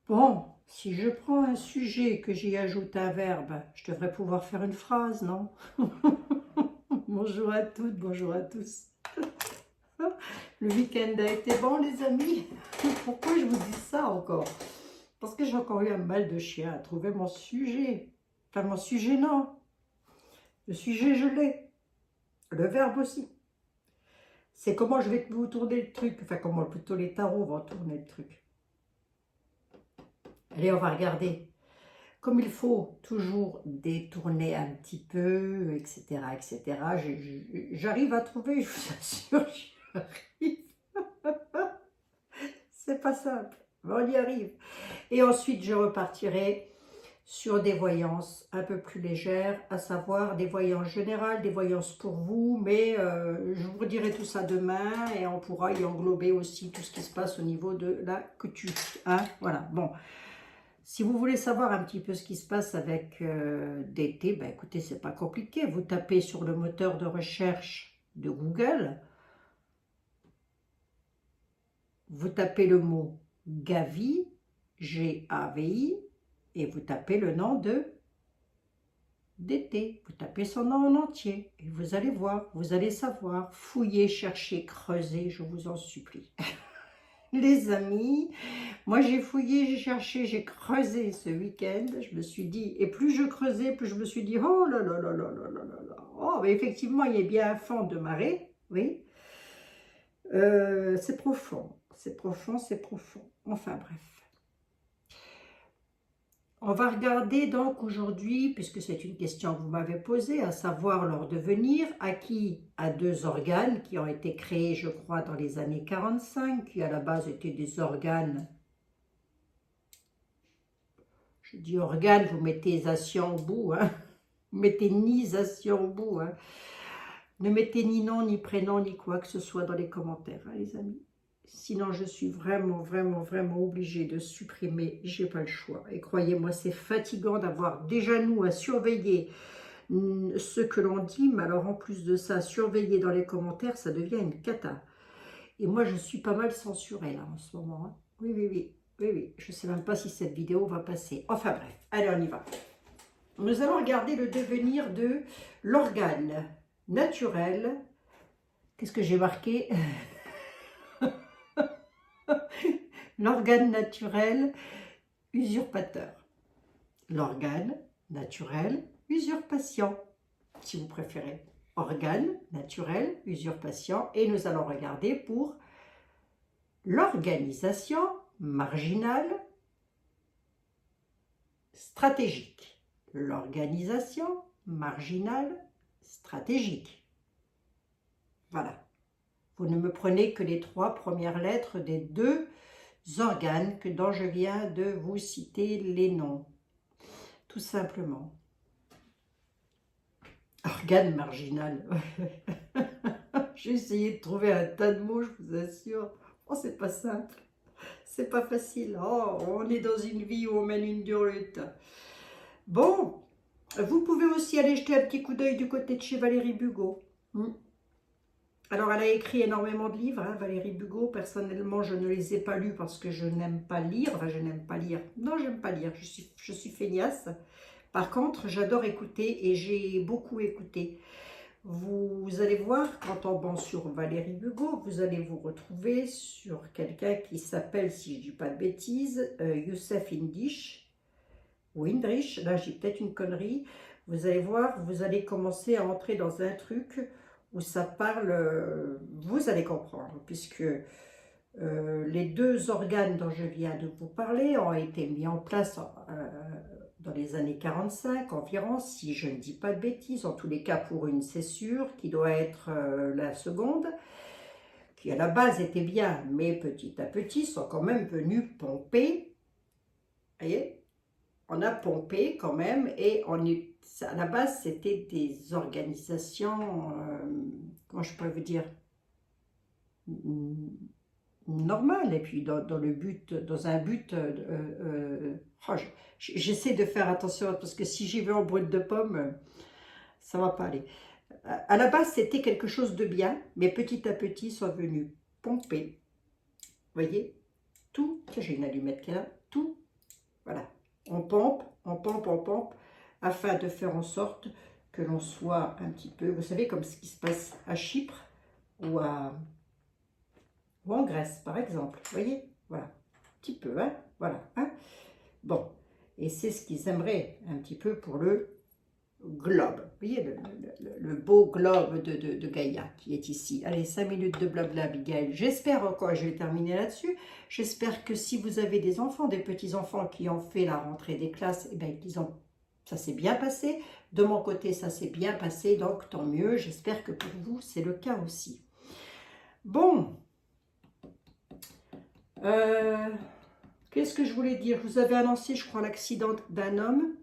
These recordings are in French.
Bon, si je prends un sujet que j'y ajoute un verbe, je devrais pouvoir faire une phrase, non? Bonjour à toutes, bonjour à tous. Le week-end a été bon, les amis? Pourquoi je vous dis ça encore? Parce que j'ai encore eu un mal de chien à trouver mon sujet. Enfin, mon sujet, non. Le sujet, je l'ai. Le verbe aussi. C'est comment je vais vous tourner le truc. Enfin, comment plutôt les tarots vont tourner le truc. Allez, on va regarder. Comme il faut toujours détourner un petit peu, etc., etc., j'arrive à trouver, je vous assure, j'arrive. C'est pas simple, mais on y arrive. Et ensuite, je repartirai sur des voyances un peu plus légères, à savoir des voyances générales, des voyances pour vous, mais je vous redirai tout ça demain et on pourra y englober aussi tout ce qui se passe au niveau de la couture. Hein, voilà, bon. Si vous voulez savoir un petit peu ce qui se passe avec d'été, ben écoutez, c'est pas compliqué. Vous tapez sur le moteur de recherche de Google, vous tapez le mot Gavi, G-A-V-I, et vous tapez le nom de d'été. Vous tapez son nom en entier et vous allez voir, vous allez savoir. Fouillez, cherchez, creusez, je vous en supplie. Les amis, moi j'ai fouillé, j'ai cherché, j'ai creusé ce week-end. Je me suis dit, et plus je creusais, plus je me suis dit, oh là là là là là là là là. Oh, mais effectivement, il y a bien un fond de marée, oui. C'est profond, c'est profond, c'est profond. Enfin bref. On va regarder donc aujourd'hui, puisque c'est une question que vous m'avez posée, à savoir leur devenir, acquis à deux organes qui ont été créés, je crois, dans les années 45, qui à la base étaient des organes. Je dis organes, vous mettez sation au bout, hein. Vous mettez ni sation au bout. Hein. Ne mettez ni nom, ni prénom, ni quoi que ce soit dans les commentaires, hein, les amis. Sinon, je suis vraiment, vraiment, vraiment obligée de supprimer. J'ai pas le choix. Et croyez-moi, c'est fatigant d'avoir déjà nous à surveiller ce que l'on dit, mais alors en plus de ça, surveiller dans les commentaires, ça devient une cata. Et moi, je suis pas mal censurée là en ce moment. Hein. Oui, oui, oui, oui, oui. Je sais même pas si cette vidéo va passer. Enfin bref, allez, on y va. Nous allons regarder le devenir de l'organe naturel. Qu'est-ce que j'ai marqué? L'organe naturel usurpateur. L'organe naturel usurpation, si vous préférez. Organe naturel usurpation. Et nous allons regarder pour l'organisation marginale stratégique. L'organisation marginale stratégique. Voilà. Vous ne me prenez que les trois premières lettres des deux organes dont je viens de vous citer les noms. Tout simplement. Organe marginal. J'ai essayé de trouver un tas de mots, je vous assure. Oh, c'est pas simple. C'est pas facile. Oh, on est dans une vie où on mène une dure lutte. Bon, vous pouvez aussi aller jeter un petit coup d'œil du côté de chez Valérie Bugeaud. Alors, elle a écrit énormément de livres, hein, Valérie Bugeaud. Personnellement, je ne les ai pas lus parce que je n'aime pas lire. Enfin, je n'aime pas lire. Non, j'aime pas lire. Je suis feignasse. Par contre, j'adore écouter et j'ai beaucoup écouté. Vous allez voir, quand on bande sur Valérie Bugeaud, vous allez vous retrouver sur quelqu'un qui s'appelle, si je ne dis pas de bêtises, Youssef Indish, ou Indrich, là j'ai peut-être une connerie. Vous allez voir, vous allez commencer à entrer dans un truc où ça parle, vous allez comprendre, puisque les deux organes dont je viens de vous parler ont été mis en place dans les années 45 environ, si je ne dis pas de bêtises, en tous les cas pour une, c'est sûr, qui doit être la seconde, qui à la base était bien, mais petit à petit sont quand même venus pomper. Vous voyez, on a pompé quand même, et on est, à la base c'était des organisations, comment je pourrais vous dire, normal, et puis dans le but, dans un but, oh, j'essaie de faire attention parce que si j'y vais en brut de pomme, ça va pas aller. À la base, c'était quelque chose de bien, mais petit à petit, sont venus pomper, vous voyez, tout, j'ai une allumette qui est là, tout Voilà. On pompe, afin de faire en sorte que l'on soit un petit peu, vous savez, comme ce qui se passe à Chypre ou, ou en Grèce, par exemple. Vous voyez? Voilà. Un petit peu, hein? Voilà. Hein? Bon. Et c'est ce qu'ils aimeraient un petit peu pour le globe. Vous voyez, le beau globe de Gaïa qui est ici. Allez, 5 minutes de blabla, Abigail. J'espère encore, je vais terminer là-dessus, j'espère que si vous avez des enfants, des petits-enfants qui ont fait la rentrée des classes, eh bien, ça s'est bien passé. De mon côté, ça s'est bien passé, donc tant mieux. J'espère que pour vous, c'est le cas aussi. Bon. Qu'est-ce que je voulais dire? Je vous avais annoncé, je crois, l'accident d'un homme.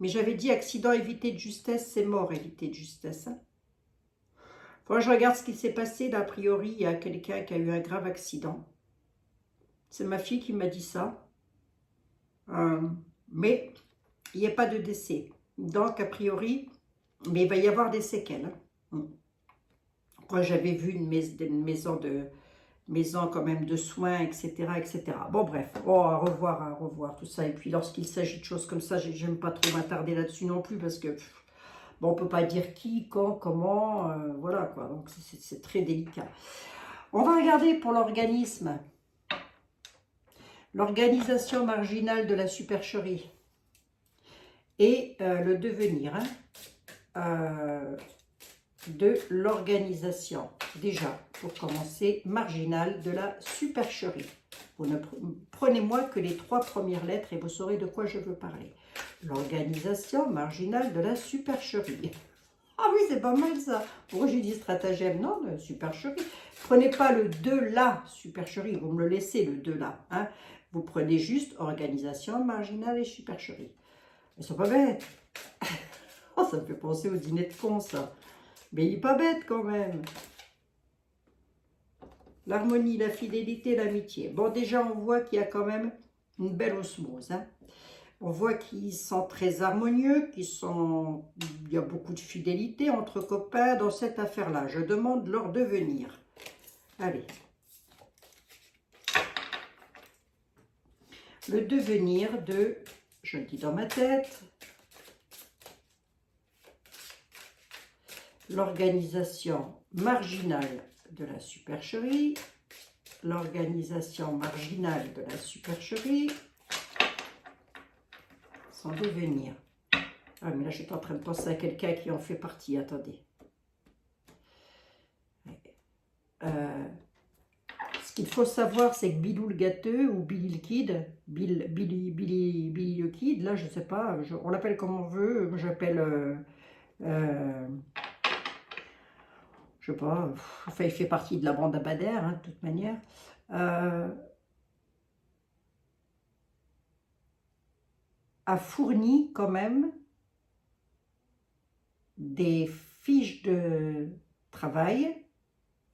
Mais j'avais dit accident évité de justesse, c'est mort évité de justesse. Hein. Faut que je regarde ce qui s'est passé. Là, a priori, il y a quelqu'un qui a eu un grave accident. C'est ma fille qui m'a dit ça. Mais il n'y a pas de décès. Donc, a priori, mais il va y avoir des séquelles. Hein. Moi, j'avais vu une maison quand même de soins, etc., etc. Bon, bref, à revoir tout ça. Et puis, lorsqu'il s'agit de choses comme ça, j'aime pas trop m'attarder là-dessus non plus, parce que, bon, on peut pas dire qui, quand, comment, voilà, quoi. Donc, c'est très délicat. On va regarder pour l'organisme. L'organisation marginale de la supercherie. Et le devenir, hein, de l'organisation. Déjà, pour commencer, marginal de la supercherie. Vous ne prenez-moi que les 3 premières lettres et vous saurez de quoi je veux parler. L'organisation marginale de la supercherie. Ah oui, c'est pas mal ça. Pourquoi j'ai dit stratagème? Non, de supercherie. Prenez pas le de la supercherie, vous me le laissez le de là. Hein. Vous prenez juste organisation marginale et supercherie. Ils sont pas bêtes. Oh, ça me fait penser au dîner de con, ça. Mais il n'est pas bête quand même. L'harmonie, la fidélité, l'amitié. Bon, déjà, on voit qu'il y a quand même une belle osmose. Hein. On voit qu'ils sont très harmonieux, il y a beaucoup de fidélité entre copains dans cette affaire-là. Je demande leur devenir. Allez. Le devenir de, je le dis dans ma tête, l'organisation marginale de la supercherie, l'organisation marginale de la supercherie, son devenir. Ah, mais là, je suis en train de penser à quelqu'un qui en fait partie. Attendez. Ce qu'il faut savoir, c'est que Bilou le gâteux ou Billy le Kid, Billy le Kid, là, je sais pas, on l'appelle comme on veut. Moi, j'appelle... je sais pas, enfin, il fait partie de la bande Abadère, hein, de toute manière. A fourni quand même des fiches de travail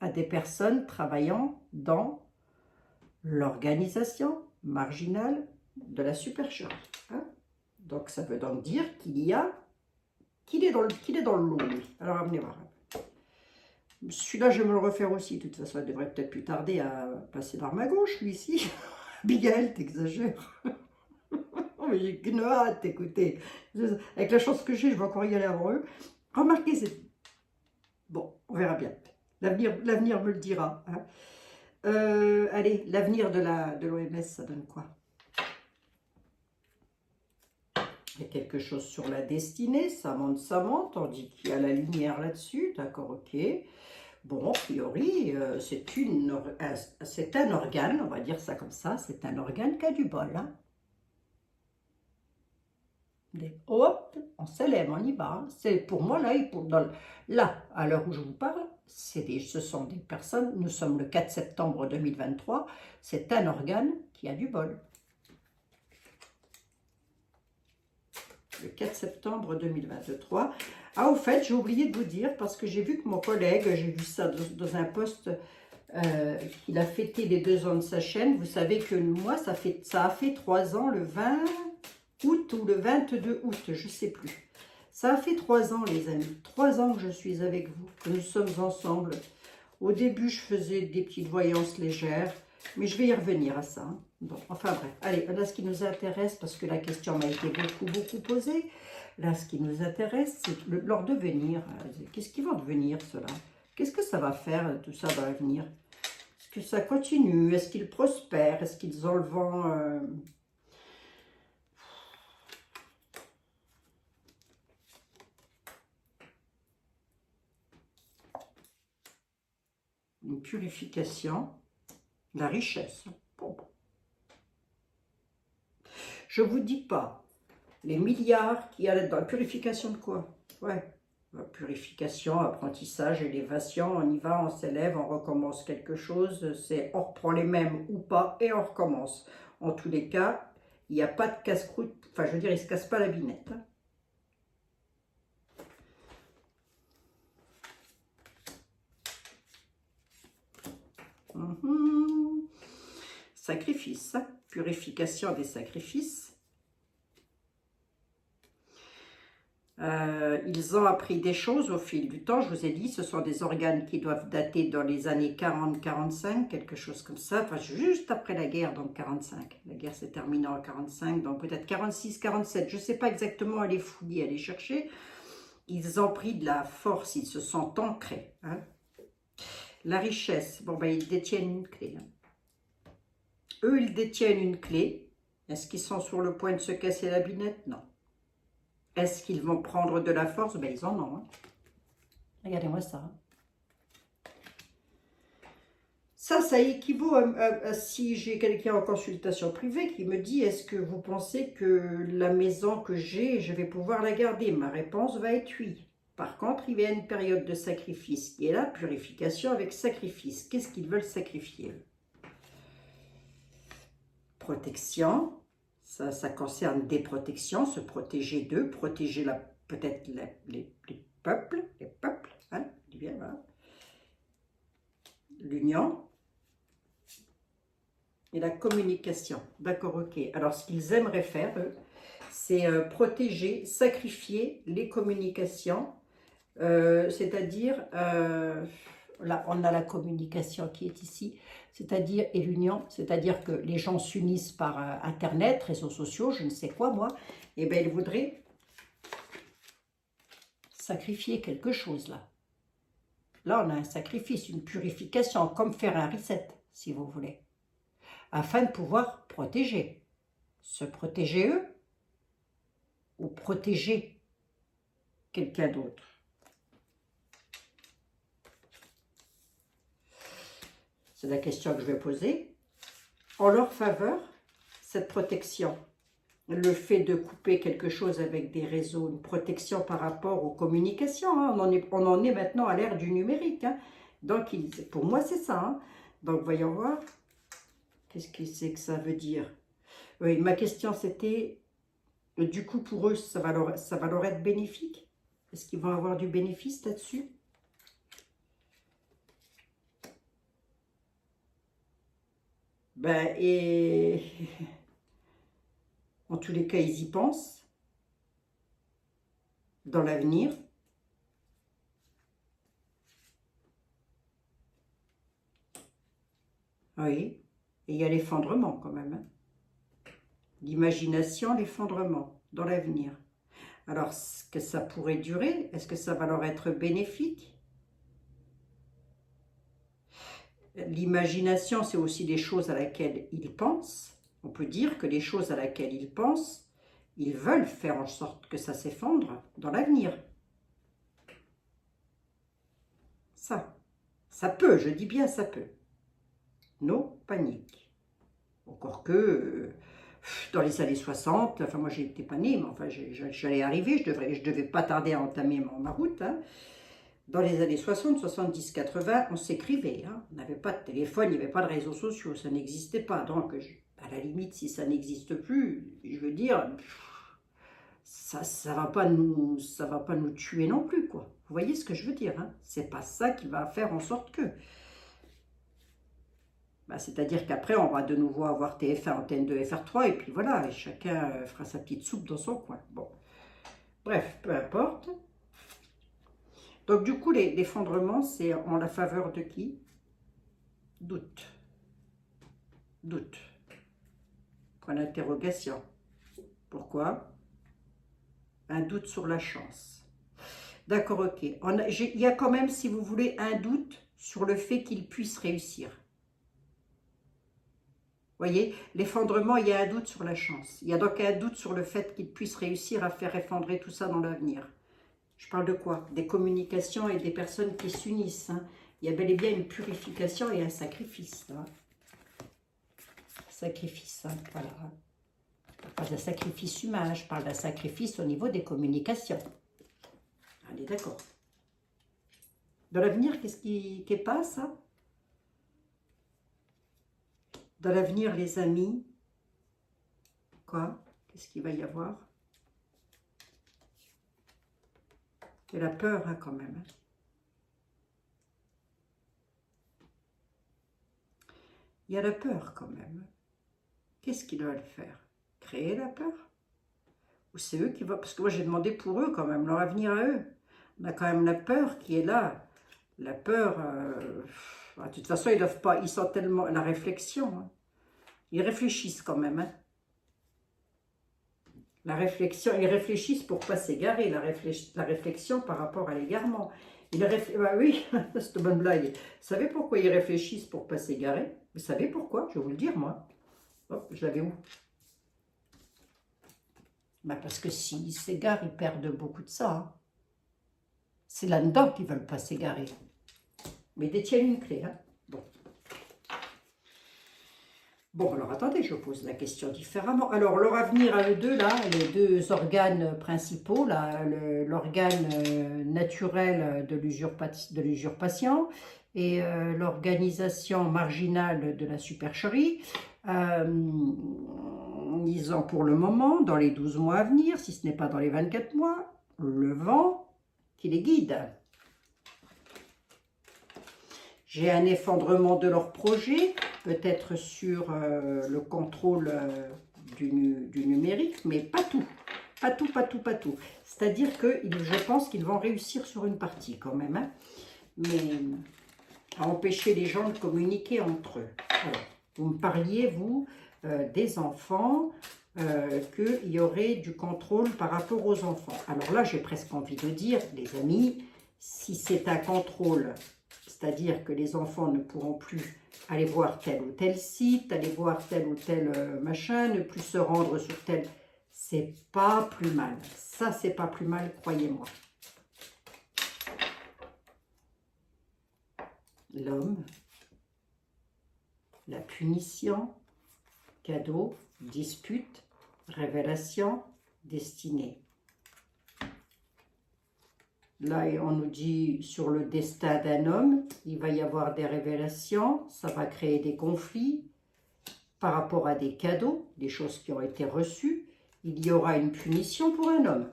à des personnes travaillant dans l'organisation marginale de la supercherie. Hein. Donc, ça veut donc dire qu'il est dans le lot, lui. Alors, amenez voir. Celui-là, je vais me le refaire aussi. De toute façon, il devrait peut-être plus tarder à passer par ma gauche, lui, ici. Abigail, t'exagères. Oh, mais j'ai qu'une hâte, écoutez. Avec la chance que j'ai, je vais encore y aller avant eux. Remarquez, c'est... Bon, on verra bien. L'avenir me le dira. Hein. Allez, l'avenir de l'OMS, ça donne quoi? Il y a quelque chose sur la destinée, ça monte, on dit qu'il y a la lumière là-dessus, d'accord, ok. Bon, a priori, c'est un organe, on va dire ça comme ça, c'est un organe qui a du bol. Hein. Hop, on se lève, on y va. C'est pour moi, là, à l'heure où je vous parle, ce sont des personnes, nous sommes le 4 septembre 2023, c'est un organe qui a du bol. Le 4 septembre 2023. Ah, au fait, j'ai oublié de vous dire, parce que j'ai vu que mon collègue, j'ai vu ça dans un post, qu'il a fêté les 2 ans de sa chaîne. Vous savez que moi, ça a fait 3 ans, le 20 août ou le 22 août, je ne sais plus. Ça a fait 3 ans, les amis. 3 ans que je suis avec vous, que nous sommes ensemble. Au début, je faisais des petites voyances légères, mais je vais y revenir à ça. Hein. Bon, enfin bref. Allez, là, ce qui nous intéresse, parce que la question m'a été beaucoup posée, là, ce qui nous intéresse, c'est leur devenir. Qu'est-ce qu'ils vont devenir, cela? Qu'est-ce que ça va faire, tout ça, dans l'avenir? Est-ce que ça continue? Est-ce qu'ils prospèrent? Est-ce qu'ils ont le vent une purification, la richesse. Bon. Je vous dis pas les milliards qu'il y a dans la purification de quoi? Ouais, purification, apprentissage, élévation, on y va, on s'élève, on recommence quelque chose, c'est on reprend les mêmes ou pas et on recommence. En tous les cas, il n'y a pas de casse-croûte, enfin je veux dire, il ne se casse pas la binette. Hein. Sacrifice, hein. Purification des sacrifices. Ils ont appris des choses au fil du temps. Je vous ai dit, ce sont des organes qui doivent dater dans les années 40-45, quelque chose comme ça. Enfin, juste après la guerre, donc 45. La guerre s'est terminée en 45, donc peut-être 46-47. Je ne sais pas exactement aller fouiller, aller chercher. Ils ont pris de la force, ils se sont ancrés. Hein. La richesse, bon ben ils détiennent une clé. Hein. Eux, ils détiennent une clé. Est-ce qu'ils sont sur le point de se casser la binette? Non. Est-ce qu'ils vont prendre de la force? Ben, ils en ont. Hein. Regardez-moi ça. Ça équivaut à si j'ai quelqu'un en consultation privée qui me dit « Est-ce que vous pensez que la maison que j'ai, je vais pouvoir la garder ?» Ma réponse va être oui. Par contre, il y a une période de sacrifice qui est là, purification avec sacrifice. Qu'est-ce qu'ils veulent sacrifier? Protection. Ça concerne des protections, se protéger d'eux, protéger peut-être les peuples, hein, bien, voilà. L'union et la communication. D'accord, ok. Alors, ce qu'ils aimeraient faire, eux, c'est protéger, sacrifier les communications, c'est-à-dire, là, on a la communication qui est ici, c'est-à-dire, et l'union, c'est-à-dire que les gens s'unissent par Internet, réseaux sociaux, je ne sais quoi, moi, et bien, ils voudraient sacrifier quelque chose, là. Là, on a un sacrifice, une purification, comme faire un reset, si vous voulez, afin de pouvoir protéger. Se protéger eux ou protéger quelqu'un d'autre. C'est la question que je vais poser. En leur faveur, cette protection, le fait de couper quelque chose avec des réseaux, une protection par rapport aux communications, hein, on en est maintenant à l'ère du numérique. Hein. Donc, pour moi, c'est ça. Hein. Donc, voyons voir. Qu'est-ce que c'est que ça veut dire? Oui, ma question, c'était, du coup, pour eux, ça va leur être bénéfique? Est-ce qu'ils vont avoir du bénéfice là-dessus? Ben, et en tous les cas, ils y pensent dans l'avenir. Oui, et il y a l'effondrement quand même. Hein. L'imagination, l'effondrement dans l'avenir. Alors, est-ce que ça pourrait durer? Est-ce que ça va leur être bénéfique? L'imagination, c'est aussi des choses à laquelle ils pensent. On peut dire que les choses à laquelle ils pensent, ils veulent faire en sorte que ça s'effondre dans l'avenir. Ça peut, je dis bien ça peut. No panique. Encore que, dans les années 60, enfin moi j'étais pas née, mais enfin j'allais arriver, je devais pas tarder à entamer ma route. Hein. Dans les années 60, 70, 80, on s'écrivait. Hein. On n'avait pas de téléphone, il n'y avait pas de réseaux sociaux, ça n'existait pas. Donc, à la limite, si ça n'existe plus, je veux dire, ça va pas nous tuer non plus, quoi. Vous voyez ce que je veux dire, hein? C'est pas ça qui va faire en sorte que. Bah, c'est-à-dire qu'après, on va de nouveau avoir TF1, Antenne 2, FR3, et puis voilà, et chacun fera sa petite soupe dans son coin. Bon, bref, peu importe. Donc du coup, l'effondrement, c'est en la faveur de qui? Doute. Doute. Point d'interrogation. Pourquoi? Un doute sur la chance. D'accord, ok. Il y a quand même, si vous voulez, un doute sur le fait qu'il puisse réussir. Vous voyez, l'effondrement, il y a un doute sur la chance. Il y a donc un doute sur le fait qu'il puisse réussir à faire effondrer tout ça dans l'avenir. Je parle de quoi? Des communications et des personnes qui s'unissent. Hein. Il y a bel et bien une purification et un sacrifice. Hein. Sacrifice, hein, voilà. Je ne parle pas d'un sacrifice humain, je parle d'un sacrifice au niveau des communications. On est d'accord. Dans l'avenir, qu'est-ce qui passe? Hein? Dans l'avenir, les amis, quoi? Qu'est-ce qu'il va y avoir? Il y a la peur, hein, quand même. Hein. Il y a la peur, quand même. Qu'est-ce qu'ils veulent faire? Créer la peur? Ou c'est eux qui vont... Parce que moi, j'ai demandé pour eux, quand même, leur avenir à eux. On a quand même la peur qui est là. La peur... de toute façon, ils doivent pas... Ils sont tellement... La réflexion... Hein. Ils réfléchissent quand même. Hein. La réflexion, ils réfléchissent pour ne pas s'égarer. La réflexion par rapport à l'égarement. Bah oui, c'est une bonne blague. Vous savez pourquoi ils réfléchissent pour ne pas s'égarer? Vous savez pourquoi? Je vais vous le dire, moi. Hop, je l'avais où? Bah parce que s'ils s'égarent, ils perdent beaucoup de ça. Hein. C'est là-dedans qu'ils ne veulent pas s'égarer. Mais ils détiennent une clé. Hein. Bon. Bon, alors attendez, je pose la question différemment. Alors, leur avenir à eux deux, là, les deux organes principaux, l'organe naturel de l'usurpation et l'organisation marginale de la supercherie, ils ont pour le moment, dans les 12 mois à venir, si ce n'est pas dans les 24 mois, le vent qui les guide. J'ai un effondrement de leur projet, peut-être sur le contrôle du numérique, mais pas tout. Pas tout, pas tout, pas tout. C'est-à-dire que je pense qu'ils vont réussir sur une partie quand même. Hein, mais à empêcher les gens de communiquer entre eux. Alors, vous me parliez, vous, des enfants, qu'il y aurait du contrôle par rapport aux enfants. Alors là, j'ai presque envie de dire, les amis, si c'est un contrôle... C'est-à-dire que les enfants ne pourront plus aller voir tel ou tel site, aller voir tel ou tel machin, ne plus se rendre sur tel... C'est pas plus mal. Ça, c'est pas plus mal, croyez-moi. L'homme, la punition, cadeau, dispute, révélation, destinée. Là, on nous dit sur le destin d'un homme, il va y avoir des révélations, ça va créer des conflits par rapport à des cadeaux, des choses qui ont été reçues. Il y aura une punition pour un homme.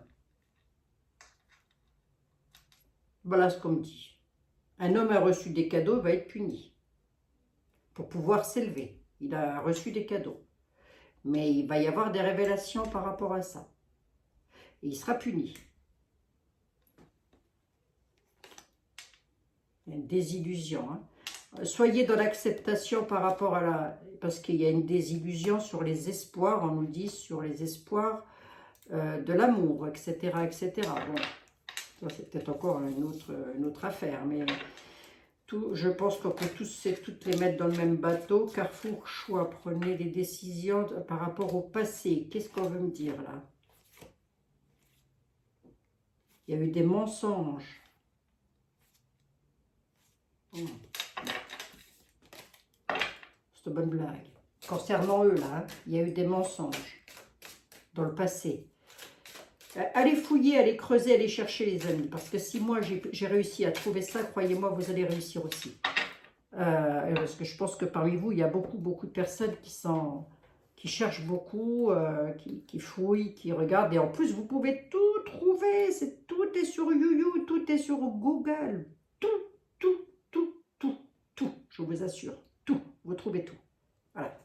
Voilà ce qu'on me dit. Un homme a reçu des cadeaux, va être puni pour pouvoir s'élever. Il a reçu des cadeaux. Mais il va y avoir des révélations par rapport à ça. Et il sera puni. Une désillusion. Hein. Soyez dans l'acceptation par rapport à la... Parce qu'il y a une désillusion sur les espoirs, on nous dit, sur les espoirs de l'amour, etc. etc. Bon, c'est peut-être encore une autre affaire, mais je pense qu'on peut toutes les mettre dans le même bateau. Carrefour, choix, prenez des décisions par rapport au passé. Qu'est-ce qu'on veut me dire là? Il y a eu des mensonges. C'est une bonne blague. Concernant eux, là, hein, il y a eu des mensonges dans le passé. Allez fouiller, allez creuser, allez chercher, les amis. Parce que si moi, j'ai réussi à trouver ça, croyez-moi, vous allez réussir aussi. Parce que je pense que parmi vous, il y a beaucoup de personnes qui cherchent beaucoup, qui fouillent, qui regardent. Et en plus, vous pouvez tout trouver. Tout est sur YouYou, tout est sur Google. Tout. Je vous assure, tout, vous trouvez tout. Voilà.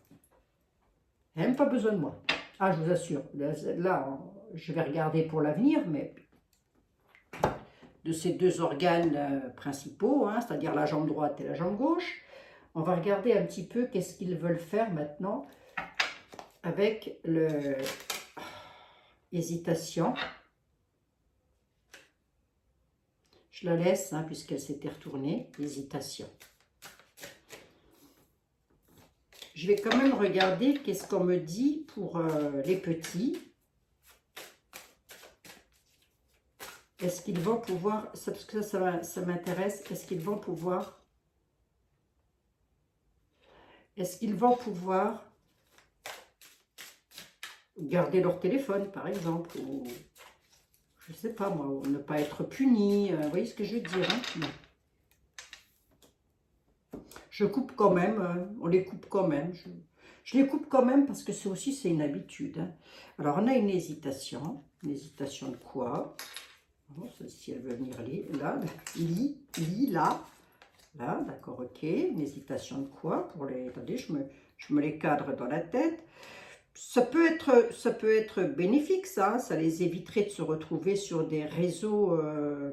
Même pas besoin de moi. Ah, je vous assure, là, je vais regarder pour l'avenir, mais de ces deux organes principaux, hein, c'est-à-dire la jambe droite et la jambe gauche, on va regarder un petit peu qu'est-ce qu'ils veulent faire maintenant avec le hésitation. Je la laisse, hein, puisqu'elle s'était retournée. Hésitation. Je vais quand même regarder qu'est-ce qu'on me dit pour les petits. Est-ce qu'ils vont pouvoir, parce que ça m'intéresse, est-ce qu'ils vont pouvoir garder leur téléphone, par exemple, ou je ne sais pas moi, ou ne pas être punis, vous voyez ce que je veux dire, hein? Je coupe quand même, on les coupe quand même, je les coupe quand même parce que c'est une habitude, hein. Alors on a une hésitation de quoi? Bon, si elle veut venir là, là, d'accord, ok. Une hésitation de quoi pour les... Attendez, je me les cadre dans la tête. Ça peut être bénéfique, ça les éviterait de se retrouver sur des réseaux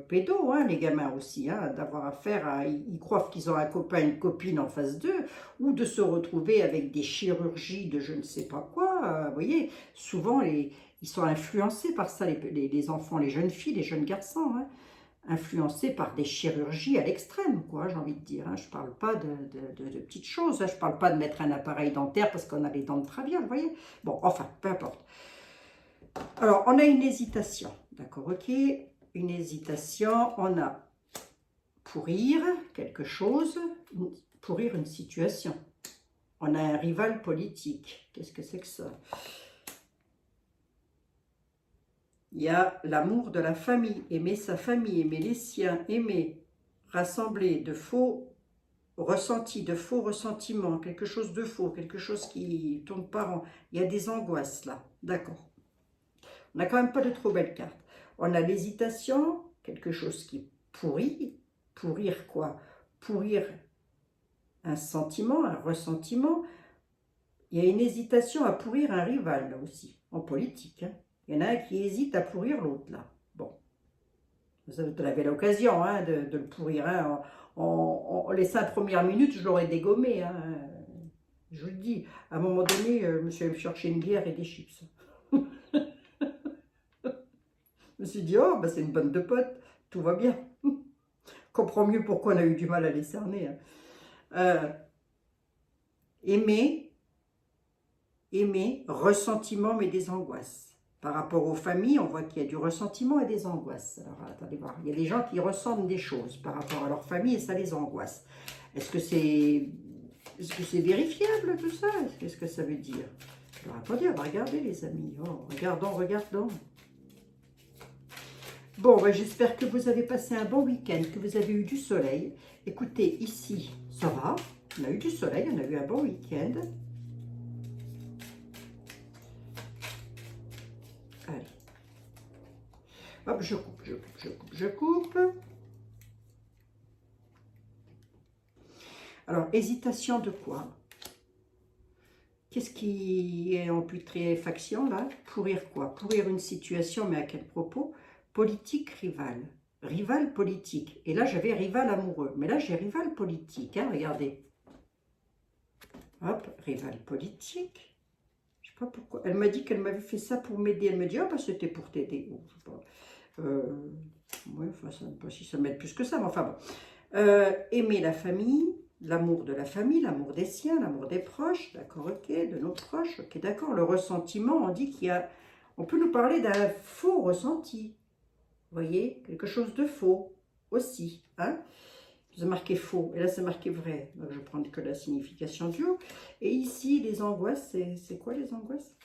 pédos, hein, les gamins aussi, hein, d'avoir affaire à... Ils croient qu'ils ont un copain, une copine en face d'eux, ou de se retrouver avec des chirurgies de je ne sais pas quoi, vous voyez, souvent ils sont influencés par ça, les enfants, les jeunes filles, les jeunes garçons, hein, influencés par des chirurgies à l'extrême, quoi, j'ai envie de dire, hein. Je ne parle pas de petites choses, hein. Je ne parle pas de mettre un appareil dentaire parce qu'on a les dents de travers, vous voyez. Bon, enfin, peu importe. Alors, on a une hésitation, d'accord, ok. Une hésitation, on a pourrir quelque chose, pourrir une situation. On a un rival politique. Qu'est-ce que c'est que ça? Il y a l'amour de la famille, aimer sa famille, aimer les siens, aimer, rassembler de faux ressentis, de faux ressentiments, quelque chose de faux, quelque chose qui tourne pas rond. Il y a des angoisses là, d'accord. On n'a quand même pas de trop belles cartes. On a l'hésitation, quelque chose qui pourrit. Pourrir quoi? Pourrir un sentiment, un ressentiment. Il y a une hésitation à pourrir un rival là aussi, en politique, hein. Il y en a un qui hésite à pourrir l'autre là. Bon, vous avez l'occasion, hein, de le pourrir, hein. Les 5 premières minutes, je l'aurais dégommé, hein. Je vous le dis, à un moment donné, je me suis allée chercher une bière et des chips. Je me suis dit, oh, bah, c'est une bonne de potes, tout va bien. Je comprends mieux pourquoi on a eu du mal à les cerner, hein. Aimer, ressentiment, mais des angoisses. Par rapport aux familles, on voit qu'il y a du ressentiment et des angoisses. Alors, attendez voir. Il y a des gens qui ressentent des choses par rapport à leur famille et ça les angoisse. Est-ce que c'est vérifiable tout ça? Qu'est-ce que ça veut dire? Alors, attendez, on va regarder les amis. Oh, regardons. Bon, ben, j'espère que vous avez passé un bon week-end, que vous avez eu du soleil. Écoutez, ici, ça va. On a eu du soleil, on a eu un bon week-end. Allez. Hop, je coupe. Alors, hésitation de quoi? Qu'est-ce qui est en putréfaction, là? Pourrir quoi? Pourrir une situation, mais à quel propos? Politique rival. Rival politique. Et là, j'avais rival amoureux. Mais là, j'ai rival politique, hein, regardez. Hop, rival politique. Je sais pas pourquoi. Elle m'a dit qu'elle m'avait fait ça pour m'aider. Elle me dit, oh, bah, c'était pour t'aider. Bon, je sais pas. Ouais, enfin, ça ne sais pas si ça m'aide plus que ça, mais enfin bon. Aimer la famille, l'amour de la famille, l'amour des siens, l'amour des proches, d'accord, ok, de nos proches, ok, d'accord. Le ressentiment, on dit qu'il y a... On peut nous parler d'un faux ressenti. Vous voyez, quelque chose de faux aussi, hein. Vous avez marqué faux, et là c'est marqué vrai. Donc je prends que la signification du haut. Et ici, les angoisses, c'est quoi les angoisses?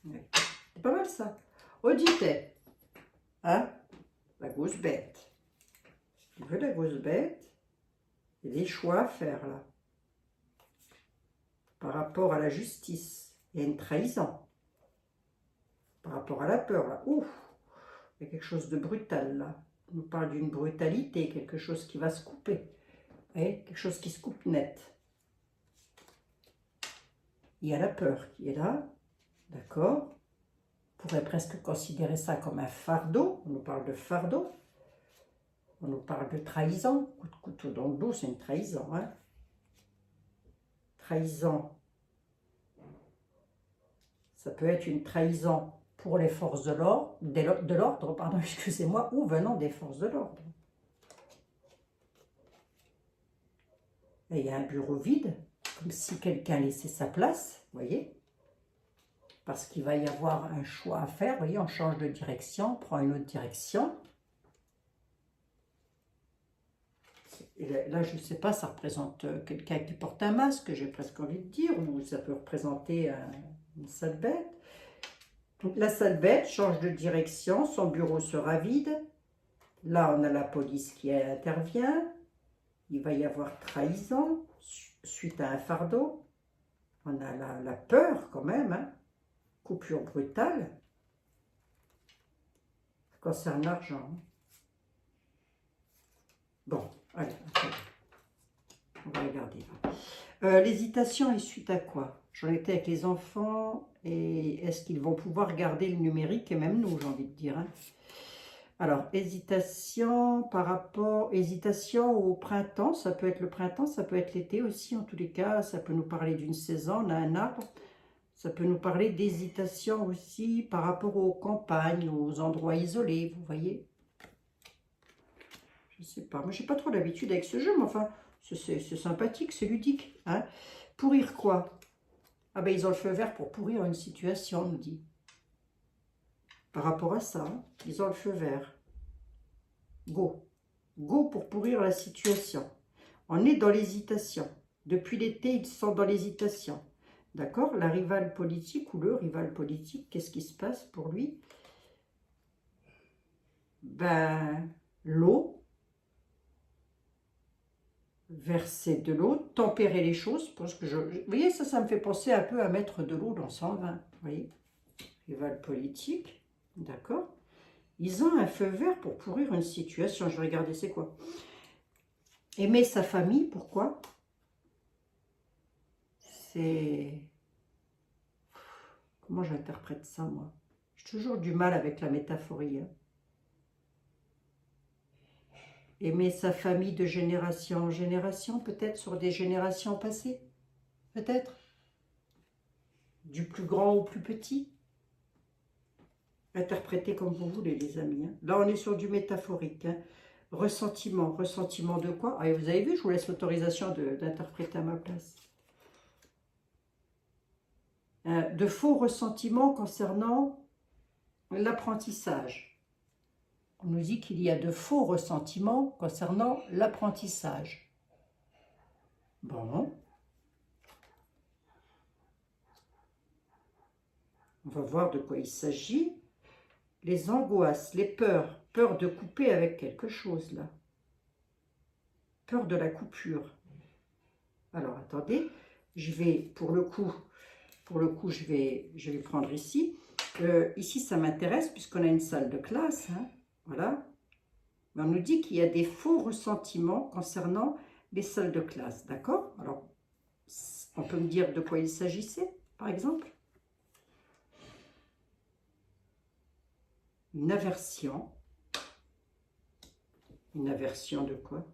Ouais. C'est pas mal ça. Auditez, hein, la grosse bête. Tu veux la grosse bête? Il y a des choix à faire là. Par rapport à la justice, il y a une trahison. Par rapport à la peur là, ouf, il y a quelque chose de brutal là. On nous parle d'une brutalité, quelque chose qui va se couper. Et quelque chose qui se coupe net. Il y a la peur qui est là, d'accord. On pourrait presque considérer ça comme un fardeau. On nous parle de fardeau. On nous parle de trahison. Coup de couteau dans le dos, c'est une trahison, hein. Trahison. Ça peut être une trahison pour les forces de l'ordre, pardon, excusez-moi, ou venant des forces de l'ordre. Et il y a un bureau vide, comme si quelqu'un laissait sa place, vous voyez, parce qu'il va y avoir un choix à faire. Vous voyez, on change de direction, on prend une autre direction. Et là, je ne sais pas, ça représente quelqu'un qui porte un masque, j'ai presque envie de dire, ou ça peut représenter une sale bête. Donc la sale bête change de direction, son bureau sera vide. Là, on a la police qui intervient. Il va y avoir trahison suite à un fardeau. On a la peur quand même, hein. Coupure brutale. Ça concerne l'argent. Bon, allez, on va regarder. L'hésitation est suite à quoi? J'en étais avec les enfants et est-ce qu'ils vont pouvoir garder le numérique et même nous, j'ai envie de dire, hein. Alors, hésitation hésitation au printemps, ça peut être le printemps, ça peut être l'été aussi, en tous les cas, ça peut nous parler d'une saison, on a un arbre, ça peut nous parler d'hésitation aussi par rapport aux campagnes, aux endroits isolés, vous voyez. Je ne sais pas, moi j'ai pas trop l'habitude avec ce jeu, mais enfin, c'est sympathique, c'est ludique, hein. Pourrir quoi? Ah ben ils ont le feu vert pour pourrir une situation, on nous dit. Par rapport à ça, hein, ils ont le feu vert. Go. Go pour pourrir la situation. On est dans l'hésitation. Depuis l'été, ils sont dans l'hésitation. D'accord? La rivale politique ou le rival politique, qu'est-ce qui se passe pour lui? Ben, l'eau. Verser de l'eau, tempérer les choses. Parce que vous voyez, ça me fait penser un peu à mettre de l'eau dans son vin. Vous voyez? Rival politique. D'accord? Ils ont un feu vert pour pourrir une situation. Je vais regarder, c'est quoi? Aimer sa famille, pourquoi? C'est... Comment j'interprète ça, moi? J'ai toujours du mal avec la métaphorie, hein. Aimer sa famille de génération en génération, peut-être sur des générations passées, peut-être. Du plus grand au plus petit. Interprétez comme vous voulez, les amis, hein. Là, on est sur du métaphorique, hein. Ressentiment. Ressentiment de quoi? Ah, et vous avez vu, je vous laisse l'autorisation d'interpréter à ma place. De faux ressentiments concernant l'apprentissage. On nous dit qu'il y a de faux ressentiments concernant l'apprentissage. Bon. On va voir de quoi il s'agit. Les angoisses, les peurs. Peur de couper avec quelque chose, là. Peur de la coupure. Alors, attendez. Je vais, pour le coup, je vais prendre ici. Ici, ça m'intéresse puisqu'on a une salle de classe, hein. Voilà. On nous dit qu'il y a des faux ressentiments concernant les salles de classe. D'accord? Alors, on peut me dire de quoi il s'agissait, par exemple? Une aversion. Une aversion de quoi?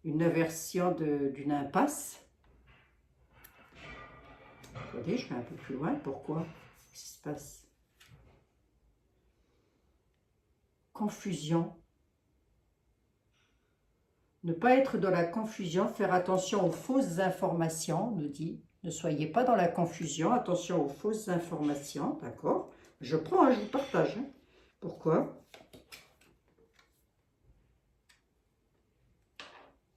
Une aversion d'une impasse. Attendez, je vais un peu plus loin. Pourquoi? Qu'est-ce qui se passe? Confusion. Ne pas être dans la confusion, faire attention aux fausses informations, on nous dit. Ne soyez pas dans la confusion, attention aux fausses informations, d'accord? Je prends, hein, je vous partage, hein. Pourquoi?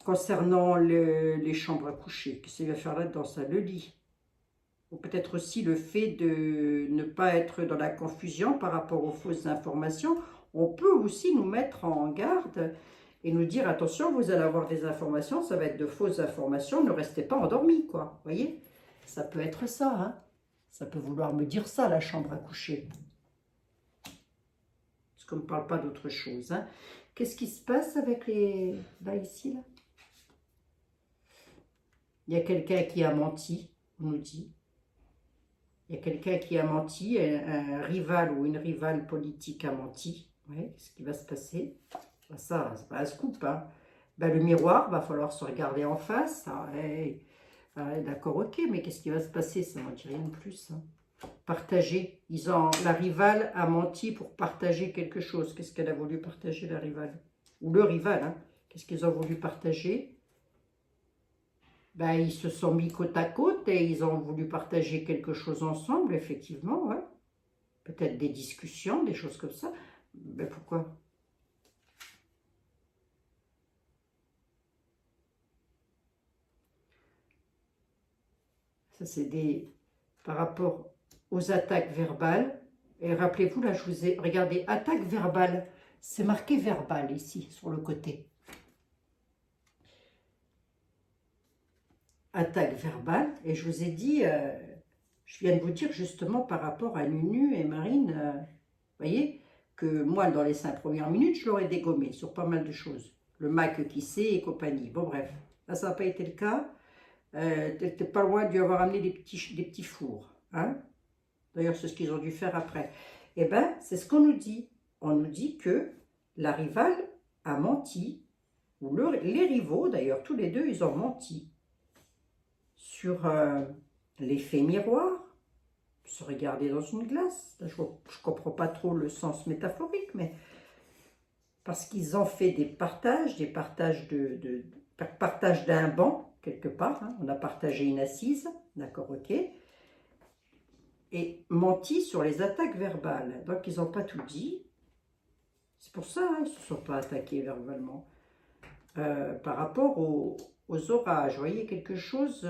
Concernant les chambres à coucher, qu'est-ce qu'il va faire là-dedans? Ça, le lit. Ou peut-être aussi le fait de ne pas être dans la confusion par rapport aux fausses informations. On peut aussi nous mettre en garde et nous dire, attention, vous allez avoir des informations, ça va être de fausses informations, ne restez pas endormis, quoi. Vous voyez? Ça peut être ça, hein. Ça peut vouloir me dire ça, la chambre à coucher. Parce qu'on ne parle pas d'autre chose, hein. Qu'est-ce qui se passe avec les... Là, ici, là? Il y a quelqu'un qui a menti, on nous dit. Il y a quelqu'un qui a menti, un rival ou une rivale politique a menti. Oui, qu'est-ce qui va se passer? Ça, c'est pas un scoop, hein. Ben, le miroir, va falloir se regarder en face. Hein. Ah, d'accord, ok, mais qu'est-ce qui va se passer? Ça m'en dit rien de plus. Hein. Partager. La rivale a menti pour partager quelque chose. Qu'est-ce qu'elle a voulu partager, la rivale? Ou le rival, hein? Qu'est-ce qu'ils ont voulu partager? Ben, ils se sont mis côte à côte et ils ont voulu partager quelque chose ensemble, effectivement, ouais. Peut-être des discussions, des choses comme ça. Ben, pourquoi? Ça, c'est des... par rapport aux attaques verbales. Et rappelez-vous, là, je vous ai... Regardez, attaque verbale. C'est marqué verbal, ici, sur le côté. Attaque verbale. Et je vous ai dit... je viens de vous dire, justement, par rapport à Nunu et Marine... vous voyez que moi, dans les 5 premières minutes, je l'aurais dégommé sur pas mal de choses. Le Mac qui sait et compagnie. Bon, bref. Là, ça n'a pas été le cas. T'es pas loin de lui avoir amené des petits fours. Hein. D'ailleurs, c'est ce qu'ils ont dû faire après. Eh bien, c'est ce qu'on nous dit. On nous dit que la rivale a menti, ou les rivaux, d'ailleurs, tous les deux, ils ont menti sur l'effet miroir, se regarder dans une glace. Je ne comprends pas trop le sens métaphorique, mais parce qu'ils ont fait des partages partage d'un banc, quelque part. Hein. On a partagé une assise, d'accord, ok. Et menti sur les attaques verbales. Donc, ils n'ont pas tout dit. C'est pour ça hein, ils ne se sont pas attaqués verbalement. Par rapport aux orages, vous voyez quelque chose...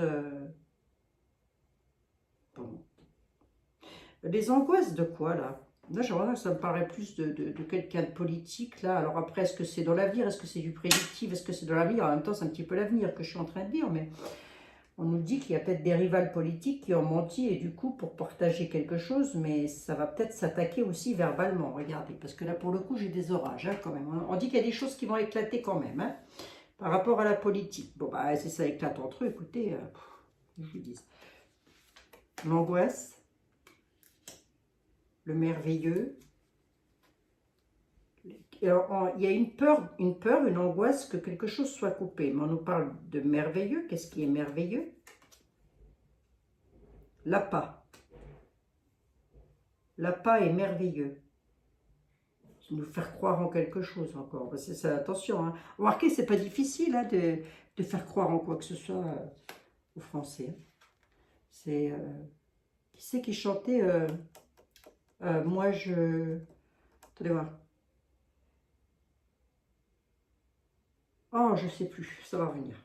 Bon. Les angoisses de quoi, là? Là, j'ai l'impression que ça me paraît plus de quelqu'un de politique, là. Alors après, est-ce que c'est dans l'avenir? Est-ce que c'est du prédictif? Est-ce que c'est dans l'avenir? En même temps, c'est un petit peu l'avenir que je suis en train de dire, mais... On nous dit qu'il y a peut-être des rivales politiques qui ont menti et du coup pour partager quelque chose, mais ça va peut-être s'attaquer aussi verbalement, regardez, parce que là pour le coup j'ai des orages hein, quand même. On dit qu'il y a des choses qui vont éclater quand même, hein, par rapport à la politique. Bon bah si ça éclate entre eux, écoutez, je vous dis. L'angoisse, le merveilleux. Alors, il y a une peur, une angoisse que quelque chose soit coupé. Mais on nous parle de merveilleux. Qu'est-ce qui est merveilleux? L'appât. L'appât est merveilleux. Nous faire croire en quelque chose encore. C'est ça, attention. Hein. Remarquez, c'est pas difficile hein, de faire croire en quoi que ce soit aux Français. C'est... qui c'est qui chantait moi, je... Attendez voir. Oh, je sais plus, ça va revenir.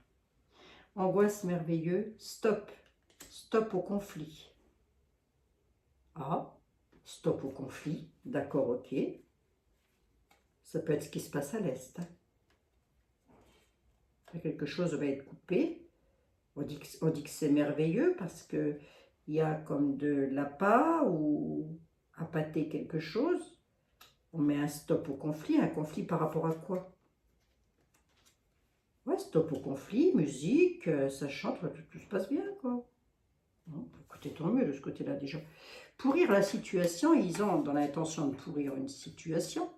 Angoisse merveilleux, stop. Stop au conflit. Ah, stop au conflit, d'accord, ok. Ça peut être ce qui se passe à l'Est. Hein. Quelque chose va être coupé. On dit que c'est merveilleux parce que il y a comme de l'appât ou appâter quelque chose. On met un stop au conflit. Un conflit par rapport à quoi? Ouais, stop au conflit, musique, ça chante, tout se passe bien, quoi. Bon, écoutez, tant mieux de ce côté-là déjà. Pourrir la situation, ils ont dans l'intention de pourrir une situation.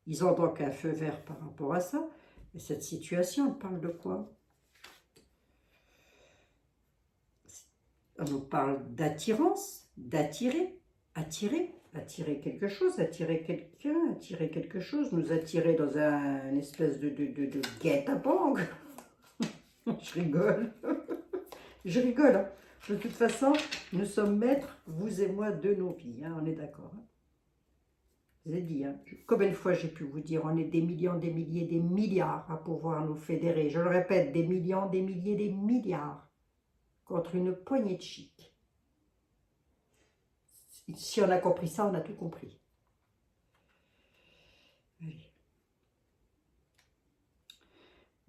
Ils ont donc un feu vert par rapport à ça. Et cette situation, elle parle de quoi? On nous parle d'attirance, d'attirer, attirer quelque chose, attirer quelqu'un, attirer quelque chose, nous attirer dans une espèce de guet-apens. Je rigole. Je rigole. Hein. De toute façon, nous sommes maîtres, vous et moi, de nos vies. Hein, on est d'accord. Hein. Je vous ai dit, hein, combien de fois j'ai pu vous dire, on est des millions, des milliers, des milliards à pouvoir nous fédérer. Je le répète, des millions, des milliers, des milliards contre une poignée de chics. Si on a compris ça, on a tout compris. Allez.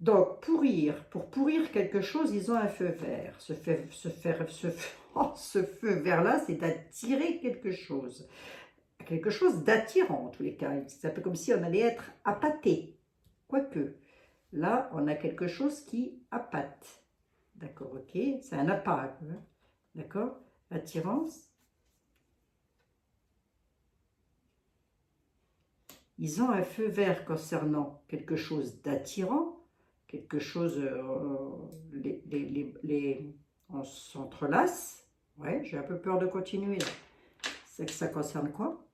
Donc, pour pourrir quelque chose, ils ont un feu vert. Ce feu vert-là, c'est d'attirer quelque chose. Quelque chose d'attirant, en tous les cas. C'est un peu comme si on allait être appâté. Quoique, là, on a quelque chose qui appâte. D'accord, ok. C'est un appât. Hein. D'accord. Attirance. Ils ont un feu vert concernant quelque chose d'attirant. Quelque chose, On s'entrelace. Ouais, j'ai un peu peur de continuer là. C'est que ça concerne quoi?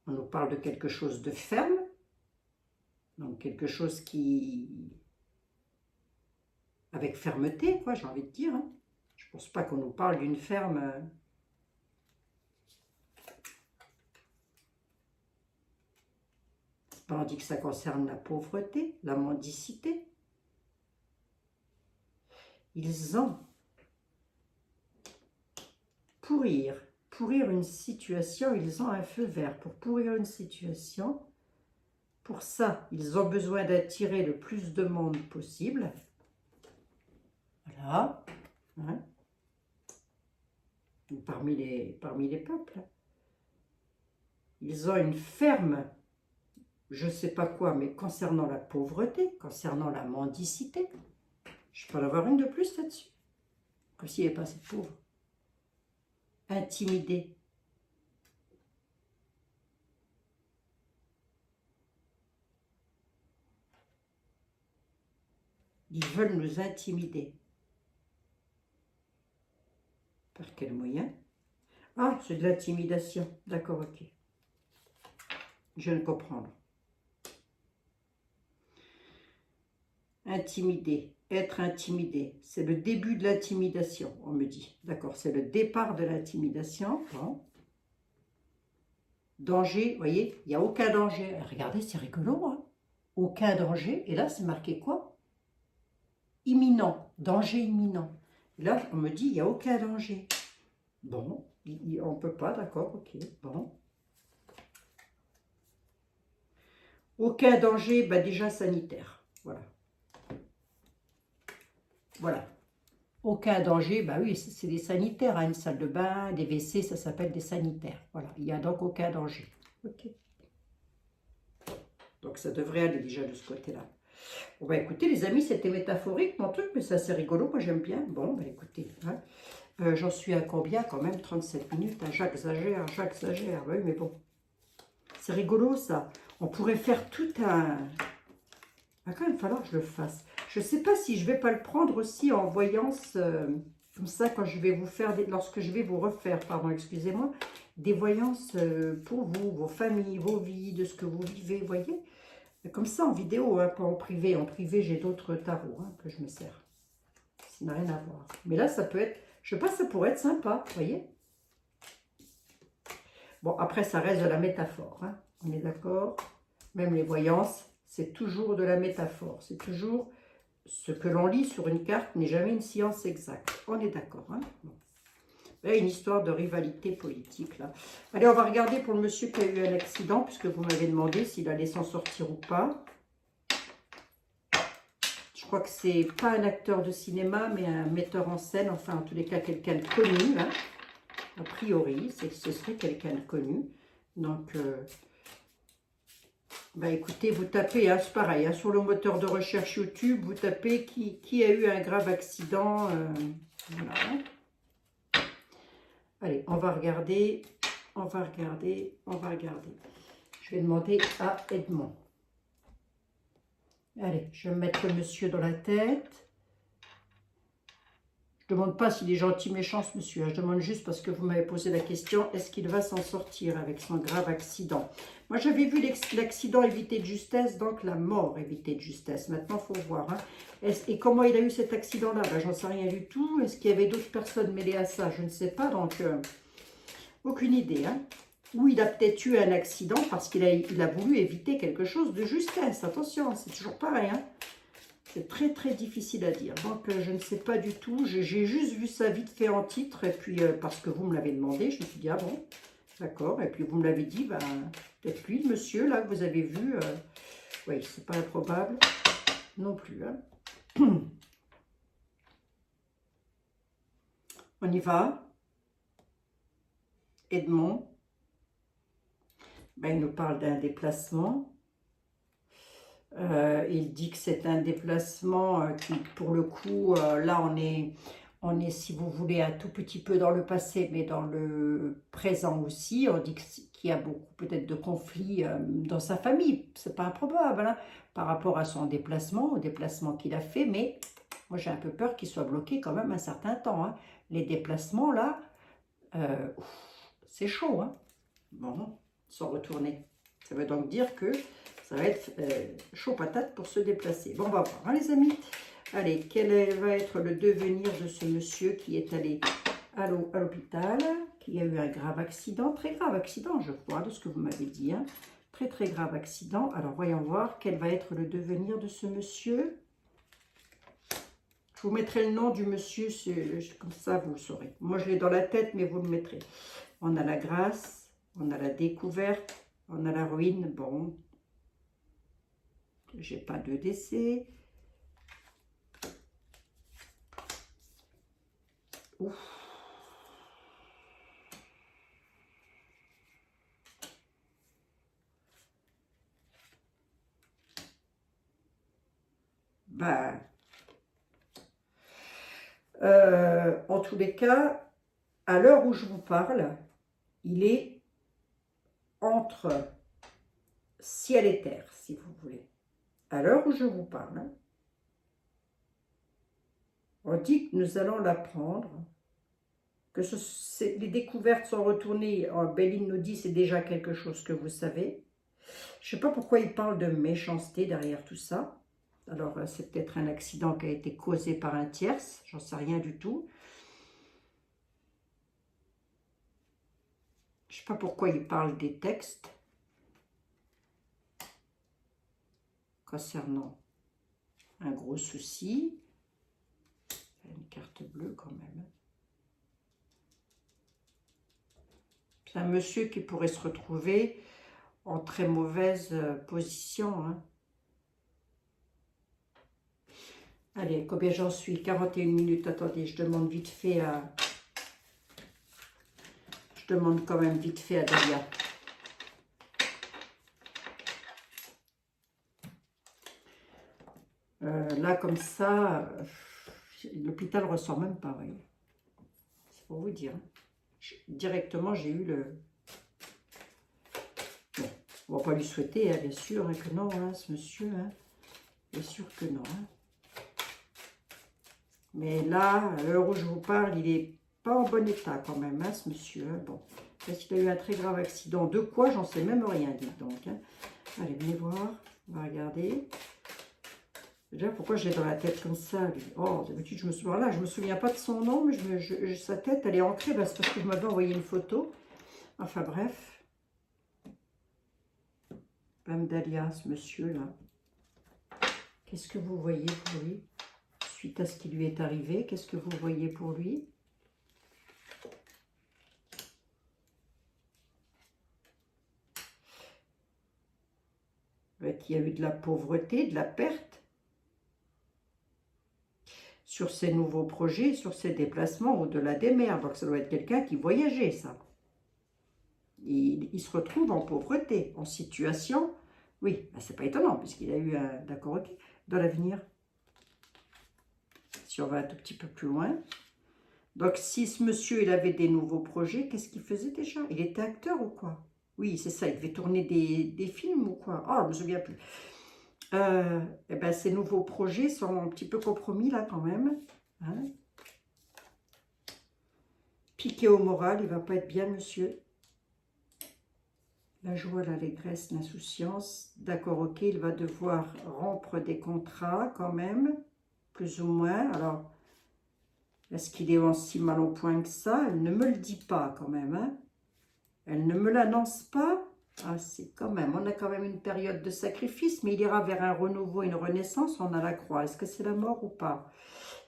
On nous parle de quelque chose de ferme. Donc quelque chose qui... avec fermeté, quoi, j'ai envie de dire. Hein. Je pense pas qu'on nous parle d'une ferme... On dit que ça concerne la pauvreté, la mendicité. Ils ont pourrir une situation, ils ont un feu vert pour pourrir une situation. Pour ça, ils ont besoin d'attirer le plus de monde possible. Voilà. Hein. Parmi les peuples. Ils ont une ferme, je ne sais pas quoi, mais concernant la pauvreté, concernant la mendicité. Je peux en avoir une de plus là-dessus. Comme s'il n'y avait pas assez de pauvres. Intimider. Ils veulent nous intimider. Par quel moyen? Ah, c'est de l'intimidation. D'accord, ok. Je viens de comprendre. Intimider, être intimidé. C'est le début de l'intimidation, on me dit. D'accord, c'est le départ de l'intimidation. Bon. Danger, vous voyez, il n'y a aucun danger. Regardez, c'est rigolo, hein? Aucun danger. Et là, c'est marqué quoi? Imminent, danger imminent. Et là, on me dit, il n'y a aucun danger. Bon, on ne peut pas, d'accord, ok, bon. Aucun danger, bah déjà sanitaire, voilà. Voilà. Aucun danger, bah oui, c'est des sanitaires, hein, une salle de bain, des WC, ça s'appelle des sanitaires. Voilà, il n'y a donc aucun danger. Ok. Donc ça devrait aller déjà de ce côté-là. Bon, bah écoutez, les amis, c'était métaphorique, mon truc, mais c'est assez rigolo, moi j'aime bien. Bon, bah écoutez, hein, j'en suis à combien quand même? 37 minutes, hein, j'exagère, oui, mais bon. C'est rigolo, ça. On pourrait faire tout un... Il va quand même falloir que je le fasse. Je ne sais pas si je ne vais pas le prendre aussi en voyance, comme ça, quand je vais vous faire, lorsque je vais vous refaire, pardon, excusez-moi, des voyances pour vous, vos familles, vos vies, de ce que vous vivez, vous voyez. Comme ça, en vidéo, hein, pas en privé. En privé, j'ai d'autres tarots hein, que je me sers. Ça n'a rien à voir. Mais là, ça peut être, je sais pas, ça pourrait être sympa, vous voyez. Bon, après, ça reste de la métaphore, hein, on est d'accord. Même les voyances, c'est toujours de la métaphore. C'est toujours ce que l'on lit sur une carte n'est jamais une science exacte. On est d'accord. Hein, bon. Il y a une histoire de rivalité politique là. Allez, on va regarder pour le monsieur qui a eu un accident, puisque vous m'avez demandé s'il allait s'en sortir ou pas. Je crois que c'est pas un acteur de cinéma, mais un metteur en scène, enfin en tous les cas quelqu'un de connu. Hein. A priori, ce serait quelqu'un de connu. Donc... bah écoutez, vous tapez, hein, c'est pareil, hein, sur le moteur de recherche YouTube, vous tapez qui a eu un grave accident. Voilà. Allez, on va regarder, on va regarder. Je vais demander à Edmond. Allez, je vais me mettre le monsieur dans la tête. Je ne demande pas s'il est gentil, méchant ce monsieur. Je demande juste parce que vous m'avez posé la question, est-ce qu'il va s'en sortir avec son grave accident? Moi, j'avais vu l'accident évité de justesse, donc la mort évitée de justesse. Maintenant, il faut voir. Hein. Et comment il a eu cet accident-là? Ben, j'en sais rien du tout. Est-ce qu'il y avait d'autres personnes mêlées à ça? Je ne sais pas, donc aucune idée. Hein. Ou il a peut-être eu un accident parce qu'il a voulu éviter quelque chose de justesse. Attention, c'est toujours pareil. Hein. C'est très très difficile à dire. Donc je ne sais pas du tout. J'ai juste vu ça vite fait en titre. Et puis parce que vous me l'avez demandé, je me suis dit, ah bon, d'accord. Et puis vous me l'avez dit, ben, peut-être lui, le monsieur, là, que vous avez vu. Oui, c'est pas improbable non plus. Hein. On y va. Edmond. Ben, il nous parle d'un déplacement. Il dit que c'est un déplacement qui, pour le coup, là, on est, si vous voulez, un tout petit peu dans le passé, mais dans le présent aussi. On dit qu'il y a beaucoup, peut-être, de conflits dans sa famille. C'est pas improbable, hein, par rapport à son déplacement, au déplacement qu'il a fait, mais Moi, j'ai un peu peur qu'il soit bloqué quand même un certain temps, hein. Les déplacements, là, c'est chaud, hein. Bon, sans retourner. Ça veut donc dire que ça va être chaud patate pour se déplacer. Bon, on va voir, hein, les amis. Allez, quel va être le devenir de ce monsieur qui est allé à l'hôpital, qui a eu un grave accident, très grave accident, je crois, de ce que vous m'avez dit, hein. Très, très grave accident. Alors, voyons voir quel va être le devenir de ce monsieur. Je vous mettrai le nom du monsieur, comme ça vous le saurez. Moi, je l'ai dans la tête, mais vous le mettrez. On a la grâce, on a la découverte, on a la ruine. Bon, j'ai pas de décès. Ouf. Ben, en tous les cas, à l'heure où je vous parle, il est entre ciel et terre, si vous voulez. À l'heure où je vous parle, hein, on dit que nous allons l'apprendre, que les découvertes sont retournées. Béline nous dit c'est déjà quelque chose que vous savez. Je ne sais pas pourquoi il parle de méchanceté derrière tout ça. Alors, c'est peut-être un accident qui a été causé par un tierce, j'en sais rien du tout. Je ne sais pas pourquoi il parle des textes concernant un gros souci. Une carte bleue quand même. C'est un monsieur qui pourrait se retrouver en très mauvaise position, hein. Allez, combien j'en suis? 41 minutes. Attendez, je demande vite fait à... Je demande quand même vite fait à Dalia. Là, comme ça, l'hôpital ne ressort même pas, voyez. C'est pour vous dire. Directement, j'ai eu le... Bon, on ne va pas lui souhaiter, hein, bien sûr, hein, que non, hein, ce monsieur. Hein. Bien sûr que non. Hein. Mais là, à l'heure où je vous parle, il n'est pas en bon état quand même, hein, ce monsieur. Hein. Bon, parce qu'il a eu un très grave accident. De quoi? J'en sais même rien, dites donc. Hein. Allez, venez voir. On va regarder. Déjà, pourquoi je l'ai dans la tête comme ça, lui? Oh, d'habitude, je me souviens... Là, je me souviens pas de son nom, mais sa tête, elle est ancrée. Bah, c'est parce que je m'avais envoyé une photo. Enfin, bref. Mme Dalia, ce monsieur-là. Qu'est-ce que vous voyez pour lui? Suite à ce qui lui est arrivé, qu'est-ce que vous voyez pour lui? Qu'il y a eu de la pauvreté, de la perte sur ses nouveaux projets, sur ses déplacements au-delà des mers. Donc ça doit être quelqu'un qui voyageait, ça. Il se retrouve en pauvreté, en situation... Oui, ben c'est pas étonnant, puisqu'il a eu un... D'accord, ok. Dans l'avenir, si on va un tout petit peu plus loin. Donc, si ce monsieur, il avait des nouveaux projets, qu'est-ce qu'il faisait déjà? Il était acteur ou quoi? Oui, c'est ça, il devait tourner des films ou quoi? Oh, je me souviens plus. Eh ben, ces nouveaux projets sont un petit peu compromis là quand même. Hein? Piqué au moral, il va pas être bien, monsieur. La joie, l'allégresse, l'insouciance. D'accord, ok, il va devoir rompre des contrats quand même, plus ou moins. Alors, est-ce qu'il est aussi mal au point que ça? Elle ne me le dit pas quand même. Hein? Elle ne me l'annonce pas. Ah, c'est quand même, on a quand même une période de sacrifice, mais il ira vers un renouveau, une renaissance, on a la croix. Est-ce que c'est la mort ou pas?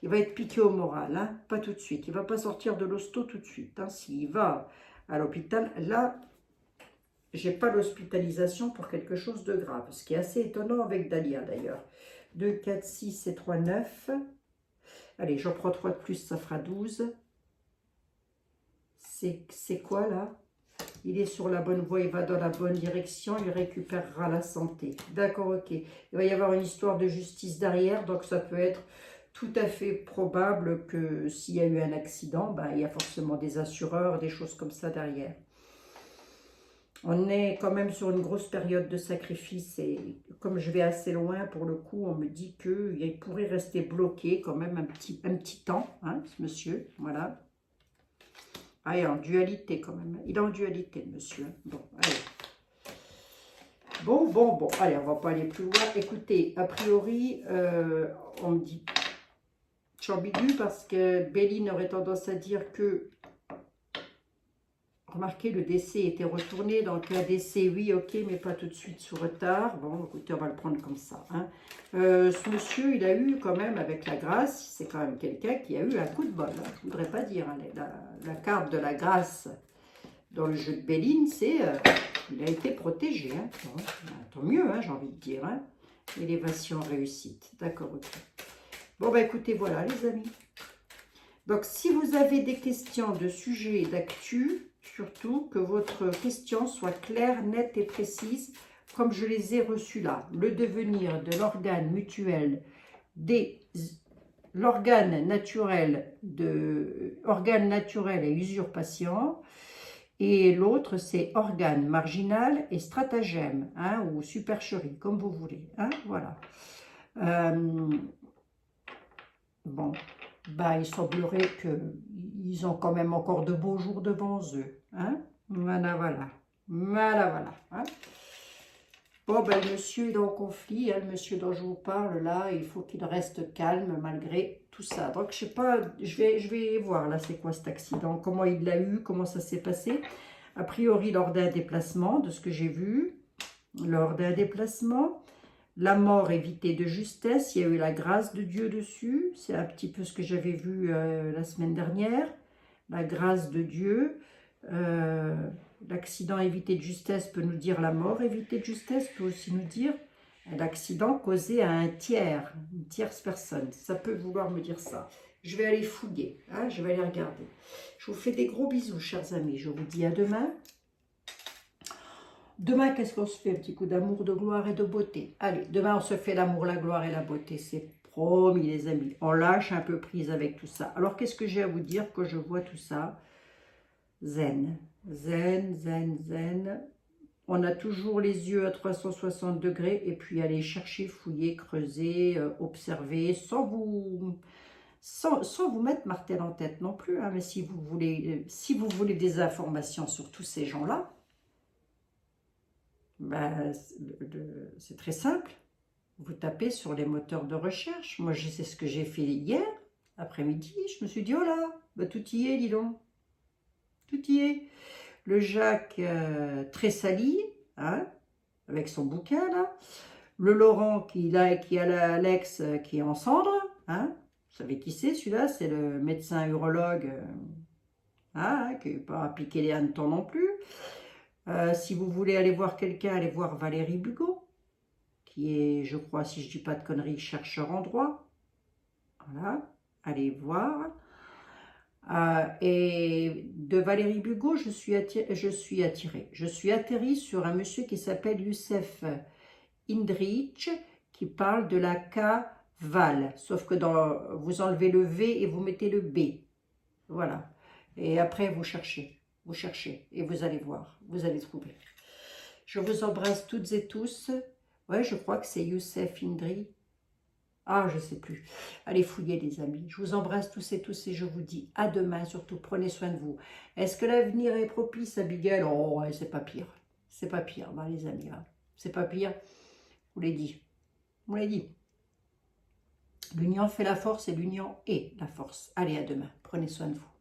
Il va être piqué au moral, hein? Pas tout de suite. Il ne va pas sortir de l'hosto tout de suite. Hein? S'il va à l'hôpital, là, j'ai pas l'hospitalisation pour quelque chose de grave. Ce qui est assez étonnant avec Dalia d'ailleurs. 2, 4, 6 et 3, 9. Allez, j'en prends 3 de plus, ça fera 12. C'est quoi là? Il est sur la bonne voie, il va dans la bonne direction, il récupérera la santé. D'accord, ok. Il va y avoir une histoire de justice derrière, donc ça peut être tout à fait probable que s'il y a eu un accident, ben, il y a forcément des assureurs, des choses comme ça derrière. On est quand même sur une grosse période de sacrifice et comme je vais assez loin, pour le coup, on me dit qu'il pourrait rester bloqué quand même un petit temps, hein, ce monsieur, voilà. Ah, il est en dualité quand même, il est en dualité, le monsieur. Bon, allez. Bon, allez, on va pas aller plus loin. Écoutez, a priori, on me dit, je suis ambiguë parce que Béline aurait tendance à dire que, remarquez, le décès était retourné, donc un décès, oui, ok, mais pas tout de suite sous retard. Bon, écoutez, on va le prendre comme ça. Hein. Ce monsieur, il a eu quand même, avec la grâce, c'est quand même quelqu'un qui a eu un coup de bol. Hein. Je voudrais pas dire, hein, la carte de la grâce dans le jeu de Béline, c'est... il a été protégé. Hein. Bon, tant mieux, hein, j'ai envie de dire. Hein. Élévation réussite. D'accord, ok. Bon, bah écoutez, voilà, les amis. Donc, si vous avez des questions de sujets d'actu, surtout que votre question soit claire, nette et précise, comme je les ai reçues là. Le devenir de l'organe mutuel l'organe naturel et usurpation. Et l'autre, c'est organe marginal et stratagème, hein, ou supercherie, comme vous voulez. Hein, voilà. Bon, bah, il semblerait qu'ils ont quand même encore de beaux jours devant eux. Hein, voilà, voilà. Voilà, voilà. Hein. Bon, ben, le monsieur est en conflit, hein, le monsieur dont je vous parle, là, il faut qu'il reste calme malgré tout ça. Donc, je sais pas, je vais voir, là, c'est quoi cet accident, comment il l'a eu, comment ça s'est passé. A priori, lors d'un déplacement, de ce que j'ai vu, lors d'un déplacement, la mort évitée de justesse, il y a eu la grâce de Dieu dessus, c'est un petit peu ce que j'avais vu la semaine dernière, la grâce de Dieu. L'accident évité de justesse peut nous dire la mort évitée de justesse, peut aussi nous dire l'accident causé à un tiers, une tierce personne. Ça peut vouloir me dire ça. Je vais aller fouiller, hein, je vais aller regarder. Je vous fais des gros bisous, chers amis. Je vous dis à demain. Demain, qu'est-ce qu'on se fait? Un petit coup d'amour, de gloire et de beauté. Allez, demain, on se fait l'amour, la gloire et la beauté. C'est promis, les amis. On lâche un peu prise avec tout ça. Alors, qu'est-ce que j'ai à vous dire quand je vois tout ça? Zen. Zen, zen, zen. On a toujours les yeux à 360 degrés et puis aller chercher, fouiller, creuser, observer, sans vous mettre martel en tête non plus. Hein, mais si vous voulez des informations sur tous ces gens-là, ben, c'est très simple. Vous tapez sur les moteurs de recherche. Moi, c'est ce que j'ai fait hier, après-midi. Je me suis dit, oh là, ben, tout y est, dis donc. Tout y est. Le Jacques Tressali, hein, avec son bouquin, là. Le Laurent qui a l'Alex qui est en cendre. Hein. Vous savez qui c'est, celui-là? C'est le médecin urologue hein, qui n'est pas appliqué les hannetons non plus. Si vous voulez aller voir quelqu'un, allez voir Valérie Bugot, qui est, je crois, si je ne dis pas de conneries, chercheur en droit. Voilà, allez voir. Et de Valérie Bugot, je suis atterrie sur un monsieur qui s'appelle Youssef Indrich, qui parle de la K-Val, sauf que vous enlevez le V et vous mettez le B. Voilà. Et après, vous cherchez et vous allez voir, vous allez trouver. Je vous embrasse toutes et tous. Ouais, je crois que c'est Youssef Indri. Ah, je sais plus. Allez fouiller, les amis. Je vous embrasse tous et je vous dis à demain. Surtout, prenez soin de vous. Est-ce que l'avenir est propice, Abigail? Oh, ouais, c'est pas pire. C'est pas pire, bah, les amis. Hein. C'est pas pire. Je vous l'ai dit. Je vous l'ai dit. L'union fait la force et l'union est la force. Allez, à demain. Prenez soin de vous.